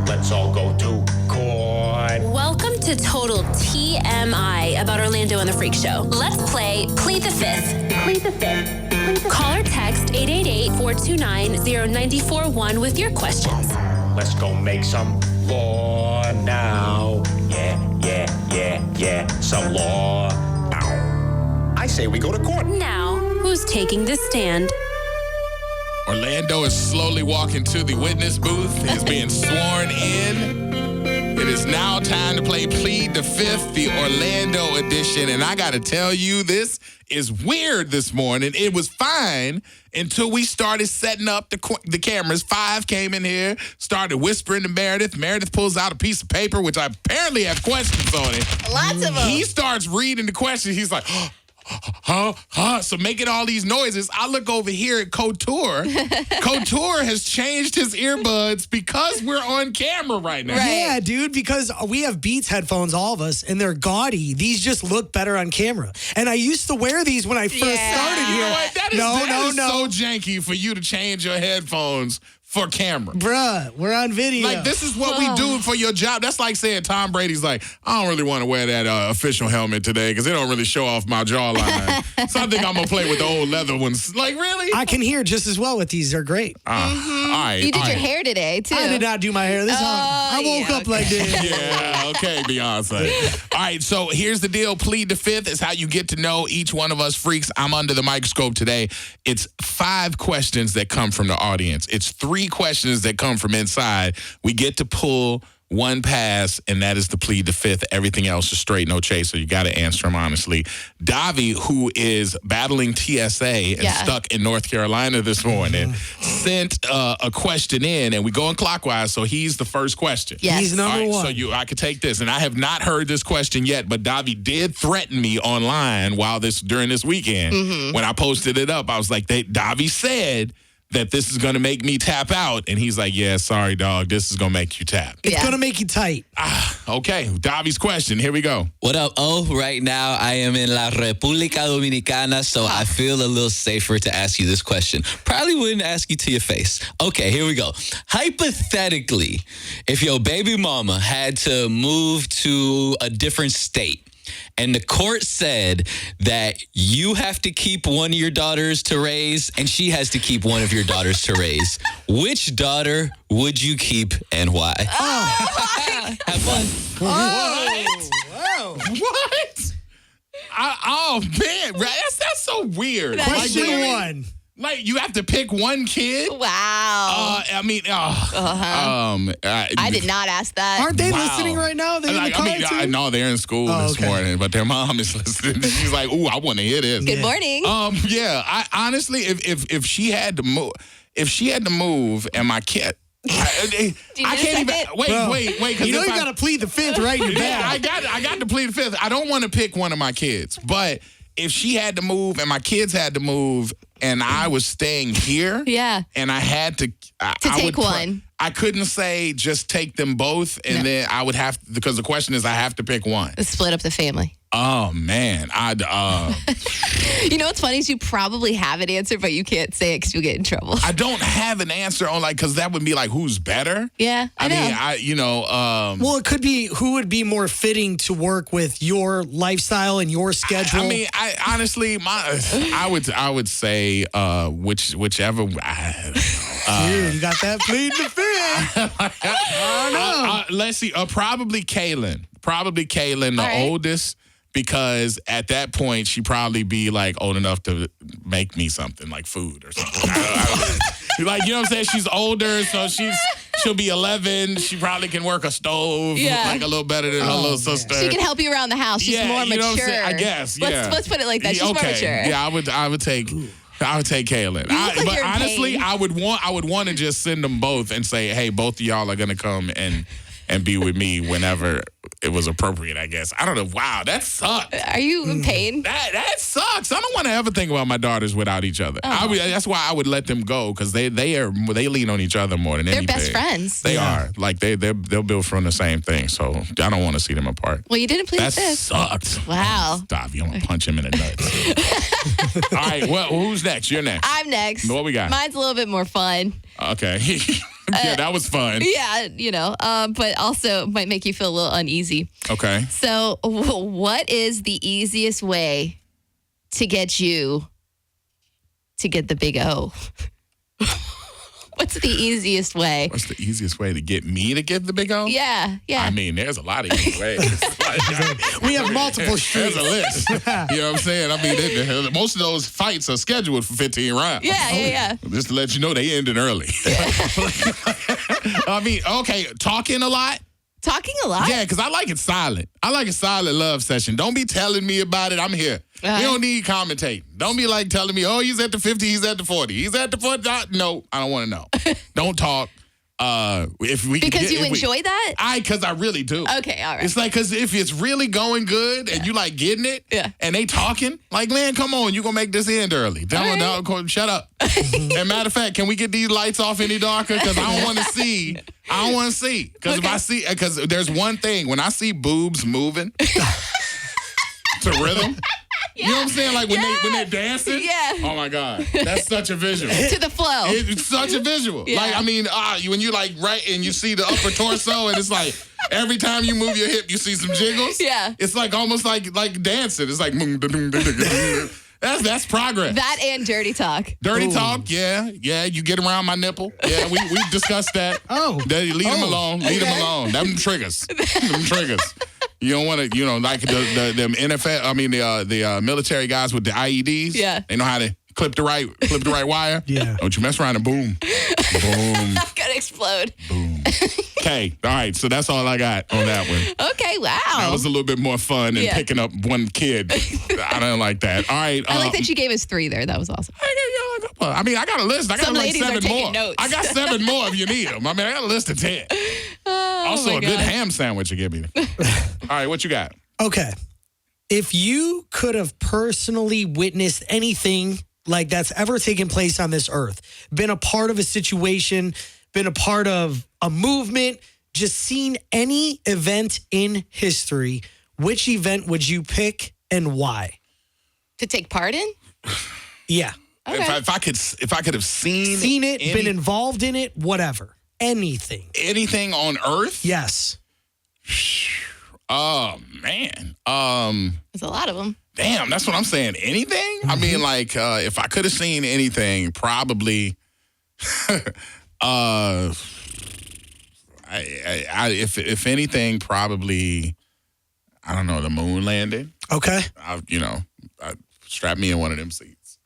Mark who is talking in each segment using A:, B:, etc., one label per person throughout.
A: Let's all go to court.
B: Welcome to Total TMI about Orlando and the Freak Show. Let's play Plead the Fifth. Plead the Fifth. Call or text 888-429-0941 with your questions.
A: Let's go make some law now. Yeah. Some law. Ow. I say we go to court.
B: Now, who's taking the stand?
C: Orlando is slowly walking to the witness booth. He's being sworn in. It is now time to play Plead the Fifth, the Orlando edition. And I got to tell you, this is weird this morning. It was fine until we started setting up the cameras. Five came in here, started whispering to Meredith. Meredith pulls out a piece of paper, which I apparently have questions on it.
D: Lots of them.
C: He starts reading the questions. He's like, huh? So making all these noises. I look over here at Couture. Couture has changed his earbuds because we're on camera right now.
D: Right.
E: Yeah, dude, because we have Beats headphones, all of us, and they're gaudy. These just look better on camera. And I used to wear these when I first started
C: You
E: here.
C: know what? That is so janky for you to change your headphones for camera.
E: Bruh, we're on video.
C: Like, this is what we do for your job. That's like saying Tom Brady's like, I don't really want to wear that official helmet today because it don't really show off my jawline. So I think I'm going to play with the old leather ones. Like, really?
E: I can hear just as well with these. They're great.
C: All right.
D: You did your hair today, too.
E: I did not do my hair. I woke up like this.
C: Yeah, okay, Beyonce. All right, so here's the deal. Plead the Fifth is how you get to know each one of us freaks. I'm under the microscope today. It's 5 questions that come from the audience. It's 3 questions that come from inside. We get to pull one pass, and that is the Plead the Fifth. Everything else is straight, no chase, so you got to answer them honestly. Davi, who is battling TSA and stuck in North Carolina this morning, sent a question in, and we go in clockwise, so he's the first question.
D: Yes.
E: He's number one.
C: So I could take this, and I have not heard this question yet, but Davi did threaten me online during this weekend. When I posted it up, I was like, Davi said that this is going to make me tap out. And he's like, yeah, sorry, dog. This is going to make you tap.
E: It's going to make you tight.
C: Okay, Davi's question. Here we go.
F: What up, O? Right now, I am in La República Dominicana, so I feel a little safer to ask you this question. Probably wouldn't ask you to your face. Okay, here we go. Hypothetically, if your baby mama had to move to a different state, and the court said that you have to keep one of your daughters to raise, and she has to keep one of your daughters to raise, which daughter would you keep and why? Have fun.
C: What? Man, that's so weird.
E: Question
C: really?
E: 1.
C: Like, you have to pick one kid?
D: Wow.
C: I
D: did not ask that.
E: Aren't they listening right now? They're in the car too?
C: No, they're in school this morning, but their mom is listening. She's like, "Ooh, I want to hear this."
D: Good morning.
C: I honestly, if she had to move, and my kid. I can't even wait.
E: You know you got to plead the fifth, right? In your bag.
C: I got to plead the fifth. I don't want to pick one of my kids, but if she had to move and my kids had to move, and I was staying here, and I had to
D: take one.
C: I couldn't say just take them both, and then I would have, because the question is I have to pick one.
D: Split up the family.
C: Oh, man.
D: You know what's funny is you probably have an answer, but you can't say it because you'll get in trouble.
C: I don't have an answer on, because that would be like, who's better?
D: Yeah, I know.
E: Well, it could be who would be more fitting to work with your lifestyle and your schedule.
C: I honestly, I would say whichever.
E: Dude, you got that plead the fifth. I don't know.
C: Let's see. Probably Kaylin. The oldest. Because at that point, she'd probably be like old enough to make me something like food or something. Like, you know what I'm saying? She's older, so she'll be 11. She probably can work a stove like a little better than her little sister.
D: She can help you around the house. She's more mature.
C: Know what I'm saying? I guess. Yeah.
D: Let's put it like that. She's more mature.
C: Yeah, I would take Kaylin. But honestly, I would want to just send them both and say, hey, both of y'all are gonna come and be with me whenever it was appropriate, I guess. I don't know. Wow, that sucks.
D: Are you in pain?
C: That sucks. I don't want to ever think about my daughters without each other. That's why I would let them go, because they lean on each other more than anything.
D: They're best friends.
C: They are. Like, they'll build from the same thing, so I don't want to see them apart.
D: Well, you didn't plead the fifth.
C: That sucked.
D: Wow.
C: Stop. You want to punch him in the nuts. All right, well, who's next? You're next.
D: I'm next.
C: What we got?
D: Mine's a little bit more fun.
C: Okay. Yeah, that was fun.
D: Yeah, but also might make you feel a little uneasy.
C: Okay.
D: So, what is the easiest way to get you to get the big O? What's the easiest way?
C: What's the easiest way to get me to get the big O?
D: Yeah.
C: I mean, there's a lot of easy ways.
E: We have multiple
C: There's
E: streets.
C: a list. You know what I'm saying? I mean, most of those fights are scheduled for 15 rounds.
D: Yeah.
C: Just to let you know, they ended early. I mean, okay, talking a lot.
D: Talking a lot?
C: Yeah, because I like it silent. I like a silent love session. Don't be telling me about it. I'm here. We don't need commentating. Don't be like telling me, oh, he's at the 50, he's at the 40. He's at the 40. No, I don't want to know. Don't talk.
D: Because you enjoy that?
C: Because I really do.
D: Okay, all right.
C: It's like, because if it's really going good and you like getting it and they talking, like, man, come on, you going to make this end early. Shut up. And matter of fact, can we get these lights off any darker? Because I don't want to see. Because if I see, because there's one thing, when I see boobs moving to rhythm, you know what I'm saying? Like when they're dancing.
D: Yeah.
C: Oh my God, that's such a visual.
D: To the flow.
C: It's such a visual.
D: Yeah.
C: Like, I mean, when you like and you see the upper torso, and it's like every time you move your hip, you see some jiggles.
D: Yeah.
C: It's like almost like dancing. It's like that's progress.
D: That and dirty talk.
C: Dirty talk, yeah. You get around my nipple. Yeah, we discussed that. Leave them alone. Leave them alone. Them triggers. You don't want to, like the NFL. I mean the military guys with the IEDs.
D: Yeah,
C: they know how to clip the right wire.
E: Yeah,
C: don't you mess around and boom, boom,
D: gonna explode.
C: Boom. Okay, all right. So that's all I got on that one.
D: Okay, wow.
C: That was a little bit more fun than picking up one kid. I don't like that. All right.
D: I like that you gave us 3 there. That was awesome.
C: I mean, I got a list. I got like 7 more.
D: Notes.
C: I got 7 more if you need them. I mean, I got a list of 10. Also, a good ham sandwich you give me. All right, what you got?
E: Okay. If you could have personally witnessed anything like that's ever taken place on this earth, been a part of a situation, been a part of a movement, just seen any event in history, which event would you pick and why?
D: To take part in?
E: Yeah.
D: Okay.
C: If I could have seen
E: it, been involved in it, whatever. Anything
C: on Earth?
E: Yes.
C: Oh man.
D: There's a lot of them.
C: Damn, that's what I'm saying. Anything? Mm-hmm. I mean, like, if I could have seen anything, probably. If anything, probably. I don't know, the moon landing.
E: Okay.
C: I strap me in one of them seats,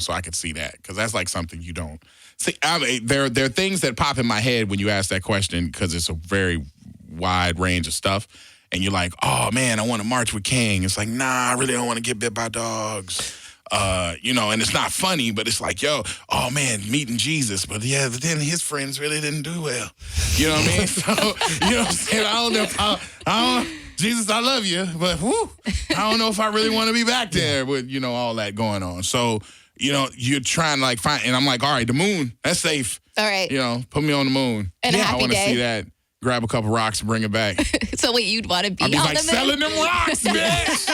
C: so I could see that, because that's like something you don't see. I mean, there are things that pop in my head when you ask that question, because it's a very wide range of stuff. And you're like, oh, man, I want to march with King. It's like, nah, I really don't want to get bit by dogs. And it's not funny, but it's like, oh, man, meeting Jesus. But then his friends really didn't do well. You know what I mean? So, you know what I'm saying? I don't know if Jesus, I love you, but I don't know if I really want to be back there with, all that going on. So, you're trying to find, and I'm like, all right, the moon, that's safe.
D: All right.
C: Put me on the moon.
D: And a happy
C: I want to
D: day.
C: see that. Grab a couple rocks and bring it back.
D: So wait, you'd want to be
C: I'll be
D: on
C: like,
D: the moon?
C: selling them rocks, bitch.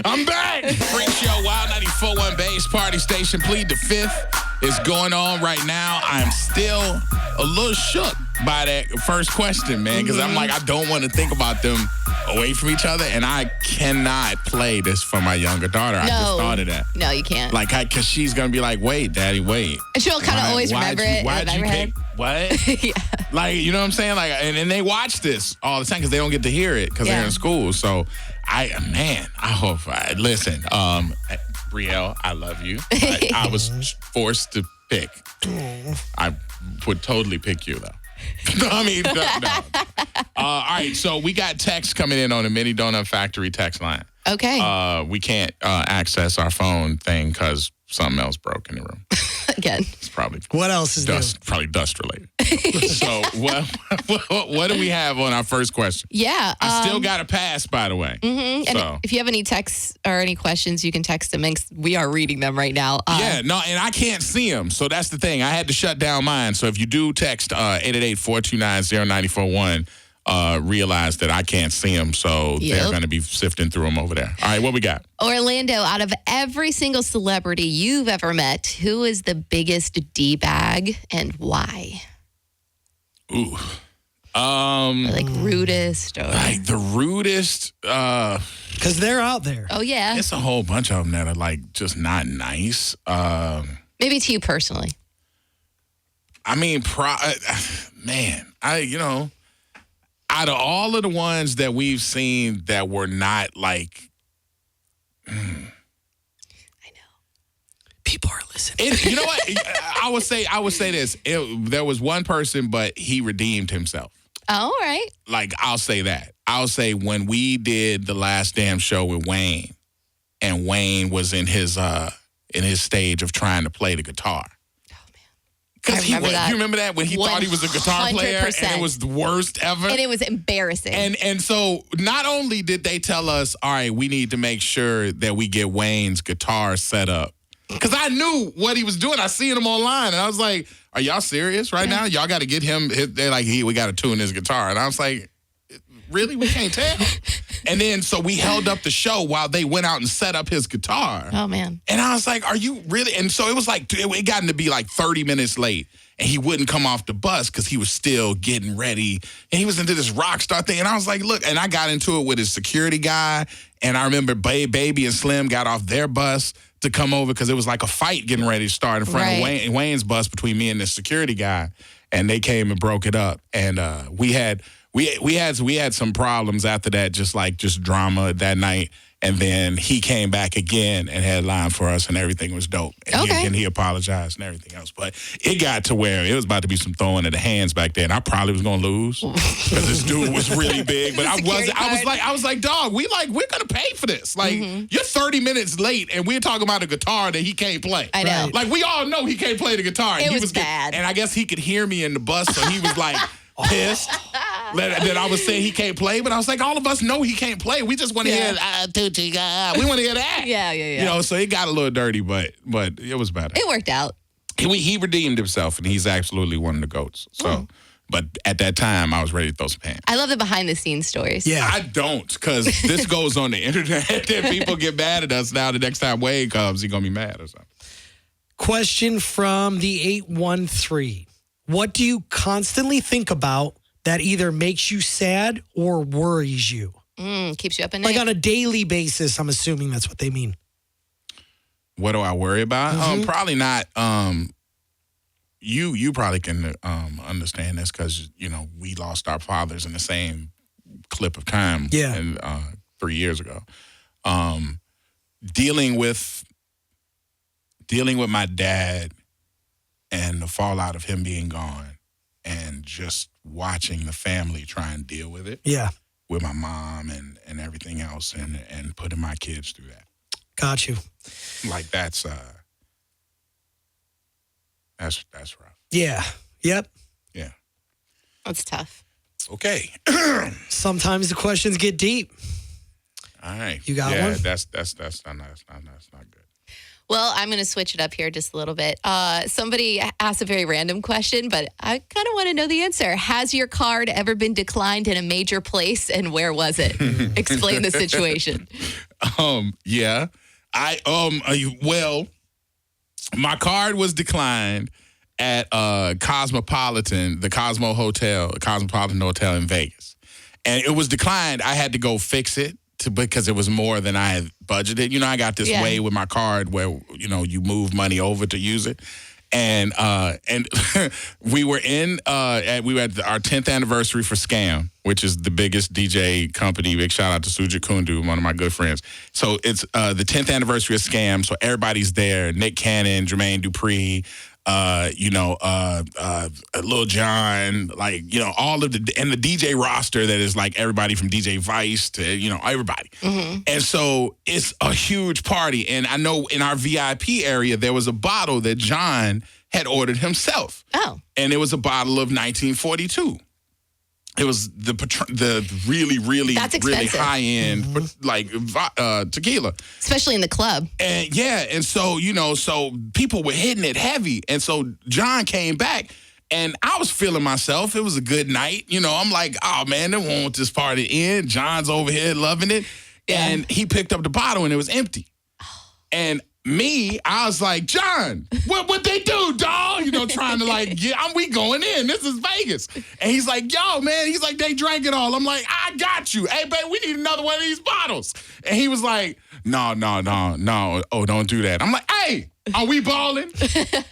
C: I'm back. Freak Show, Wild 94.1 Bay's Party Station. Plead the Fifth is going on right now. I'm still a little shook by that first question, man, because I'm like, I don't want to think about them away from each other, and I cannot play this for my younger daughter. I just thought of that.
D: No, you can't.
C: Because she's going to be like, wait, Daddy, wait.
D: And she'll kind of always remember it.
C: Why'd you pick? What?
D: Yeah.
C: You know what I'm saying? And they watch this all the time because they don't get to hear it because they're in school. So, I hope. Listen, Brielle, I love you. I was forced to pick. I would totally pick you, though. I mean, no. All right, so we got texts coming in on the Mini Donut Factory text line.
D: Okay.
C: We can't access our phone thing because something else broke in the room.
D: Again.
C: It's probably
E: what else is
C: dust? Probably dust related. So what do we have on our first question?
D: Yeah.
C: I still got a pass, by the way.
D: Mm-hmm. And if you have any texts or any questions, you can text them. We are reading them right now.
C: And I can't see them. So that's the thing. I had to shut down mine. So if you do text 888-429-0941, realize that I can't see them, so they're going to be sifting through them over there. All right, what we got?
D: Orlando, out of every single celebrity you've ever met, who is the biggest D-bag and why?
C: Ooh.
D: Or like rudest or
C: Like the rudest.
E: Because they're out there.
D: oh yeah.
C: It's a whole bunch of them that are like just not nice.
D: Maybe to you personally.
C: I mean, man, out of all of the ones that we've seen that were not like,
D: I know.
E: People are listening.
C: you know what? I would say this. There was one person, but he redeemed himself.
D: Oh, all right.
C: Like, I'll say that. I'll say when we did the Last Damn Show with Wayne, and Wayne was in his stage of trying to play the guitar.
D: I remember that.
C: You remember that when he thought he was a guitar player
D: 100%.
C: and it was the worst ever?
D: And it was embarrassing.
C: And so not only did they tell us, all right, we need to make sure that we get Wayne's guitar set up. Because I knew what he was doing. I seen him online and I was like, are y'all serious right now? Y'all got to get him. They're like, we got to tune his guitar. And I was like, really? We can't tell? And then so we held up the show while they went out and set up his guitar.
D: Oh, man.
C: And I was like, are you really? And so it was like, it got to be like 30 minutes late. And he wouldn't come off the bus because he was still getting ready. And he was into this rock star thing. And I was like, look, and I got into it with his security guy. And I remember Baby and Slim got off their bus to come over because it was like a fight getting ready to start in front of Wayne's bus between me and the security guy. And they came and broke it up. And we had some problems after that, just drama that night. And then he came back again and had a line for us, and everything was dope. And he apologized and everything else. But it got to where it was about to be some throwing of the hands back there, and I probably was gonna lose because this dude was really big. But I was like, dog, we're gonna pay for this. Like, you're 30 minutes late, and we're talking about a guitar that he can't play.
D: I know.
C: Like, we all know he can't play the guitar. And
D: It was bad.
C: And I guess he could hear me in the bus, so he was like pissed that I was saying he can't play. But I was like, all of us know he can't play. We just want to hear, we want to hear that.
D: Yeah.
C: You know, so it got a little dirty, but it was better.
D: It worked out.
C: He redeemed himself, and he's absolutely one of the GOATs. So, but at that time, I was ready to throw some hands.
D: I love the behind-the-scenes stories.
E: Yeah.
C: I don't, because this goes on the internet, and people get mad at us now. The next time Wade comes, he's going to be mad or something.
E: Question from the 813. What do you constantly think about that either makes you sad or worries you?
D: Keeps you up at night.
E: Like on a daily basis, I'm assuming that's what they mean.
C: What do I worry about? Probably not. You probably can understand this because, you know, we lost our fathers in the same clip of time.
E: Yeah.
C: And 3 years ago. Dealing with my dad and the fallout of him being gone and just watching the family try and deal with it.
E: Yeah.
C: With my mom and everything else and putting my kids through that.
E: Got you.
C: Like that's rough.
E: Yeah. Yep.
C: Yeah.
D: That's tough.
C: Okay.
E: Sometimes the questions get deep.
C: All right.
E: You got
C: one?
E: one?
C: That's not good.
D: Well, I'm going to switch it up here just a little bit. Somebody asked a very random question, but I kind of want to know the answer. Has your card ever been declined in a major place, and where was it? Explain the situation.
C: Yeah. Well, my card was declined at Cosmopolitan Hotel in Vegas. And it was declined. I had to go fix it because it was more than I had budgeted. You know, I got this way with my card where, you know, you move money over to use it. And we were at our 10th anniversary for Scam, which is the biggest DJ company. Big shout out to Sujit Kundu, one of my good friends. So it's the 10th anniversary of Scam. So everybody's there. Nick Cannon, Jermaine Dupri, Lil Jon, like, you know, all of the DJ roster that is like everybody from DJ Vice to, you know, everybody. And so it's a huge party. And I know in our VIP area, there was a bottle that John had ordered himself.
D: Oh.
C: And it was a bottle of 1942. It was the really, really, really high end, like tequila,
D: especially in the club.
C: And so, you know, so people were hitting it heavy, and so John came back, And I was feeling myself. It was a good night. You know, I'm like, oh, man, they won't want this party to end. John's over here loving it.
D: Yeah.
C: And he picked up the bottle, and it was empty. And me, I was like, John, what they do, dog? You know, trying to like, we going in. This is Vegas. And he's like, yo, man. He's like, they drank it all. I'm like, I got you. Hey, babe, we need another one of these bottles. And he was like, no. Oh, don't do that. I'm like, hey, are we balling?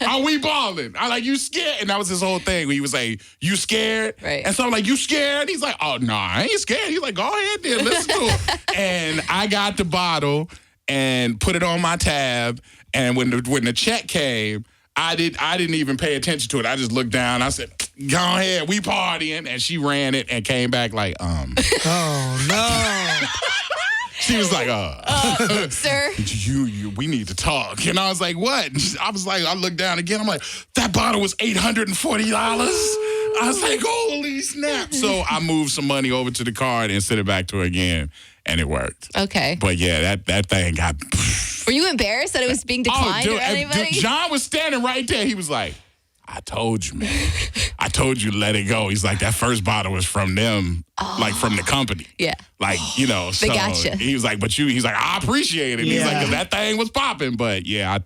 C: Are we balling? I'm like, you scared? And that was his whole thing. He was like, you scared?
D: Right.
C: And so I'm like, you scared? He's like, oh, no, I ain't scared. He's like, go ahead then, listen to it. And I got the bottle and put it on my tab. And when the check came, I didn't even pay attention to it. I just looked down. I said, go ahead, we partying. And she ran it and came back like,
E: Oh, no.
C: She was like,
D: Sir.
C: we need to talk. And I was like, what? I was like, I looked down again. I'm like, that bottle was $840. I was like, holy snap. So I moved some money over to the card and sent it back to her again. And it worked.
D: Okay.
C: But yeah, that thing got...
D: Were you embarrassed that it was being declined or anybody?
C: John was standing right there. He was like, I told you, man. I told you let it go. He's like, that first bottle was from them, like from the company.
D: Yeah.
C: Like, you know.
D: They gotcha.
C: He was like, he's like, I appreciate it.
E: Yeah.
C: He's like, 'cause that thing was popping. But yeah, I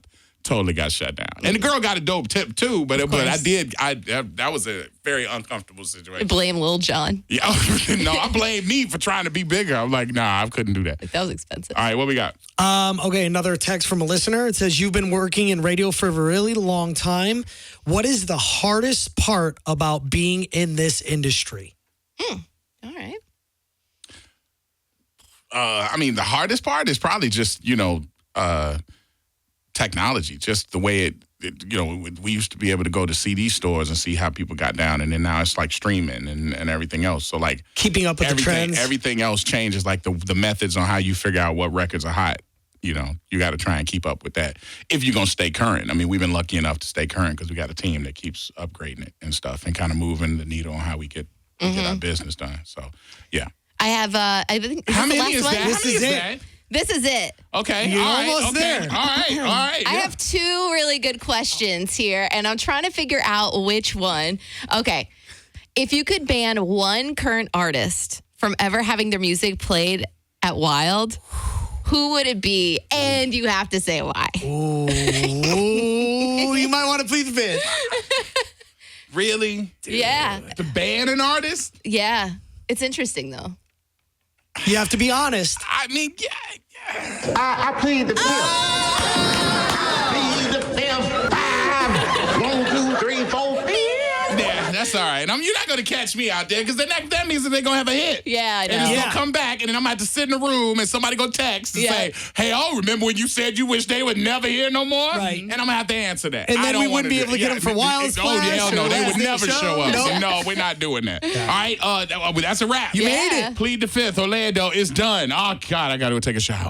C: totally got shut down. And the girl got a dope tip too, but that was a very uncomfortable situation.
D: Blame Lil Jon.
C: Yeah, no, I blame me for trying to be bigger. I'm like, nah, I couldn't do that.
D: That was expensive.
C: All right, what we got?
E: Okay, another text from a listener. It says, you've been working in radio for a really long time. What is the hardest part about being in this industry?
D: All right.
C: I mean, the hardest part is probably just, technology, just the way we used to be able to go to CD stores and see how people got down, and then now it's like streaming and everything else. So like
E: Keeping up with the trends.
C: Everything else changes, like the methods on how you figure out what records are hot. You got to try and keep up with that if you're going to stay current. I mean, we've been lucky enough to stay current because we got a team that keeps upgrading it and stuff and kind of moving the needle on how we get our business done. So, yeah.
D: I have, I think,
C: How many
D: last
C: is
D: one?
C: that?
E: This is it.
D: This is it.
C: Okay.
E: You're
C: all right,
E: almost
C: okay.
E: there.
C: All right.
D: I
C: yeah.
D: have two really good questions here, and I'm trying to figure out which one. Okay. If you could ban one current artist from ever having their music played at Wild, who would it be? And you have to say why.
E: Ooh, you might want to plead the fifth.
C: Really?
D: Yeah.
C: To ban an artist?
D: Yeah. It's interesting, though.
E: You have to be honest.
C: I mean, yeah.
A: I plead the fifth. Plead the fifth. 5, 1, 2, 3, 4, 5.
C: Yeah, that's all right. You're not going to catch me out there because that means that they're going to have a hit.
D: Yeah, I know.
C: And it's
E: Yeah.
C: going to come back, and then I'm going to have to sit in the room, and somebody go text and say, hey, remember when you said you wish they would never hear no more?
E: Right.
C: And I'm going to have to answer that.
E: And
C: I
E: then
C: don't
E: we
C: wanna
E: wouldn't be
C: do
E: able to
C: it.
E: get them for Wild
C: Oh,
E: Splash
C: hell no.
E: or
C: They
E: Last
C: would
E: Day
C: never
E: Show.
C: show up.
E: Nope.
C: No, we're not doing that. All right, that's a wrap.
E: You
D: Yeah.
E: made it.
C: Plead the Fifth. Orlando is done. Oh, God, I got to go take a shower.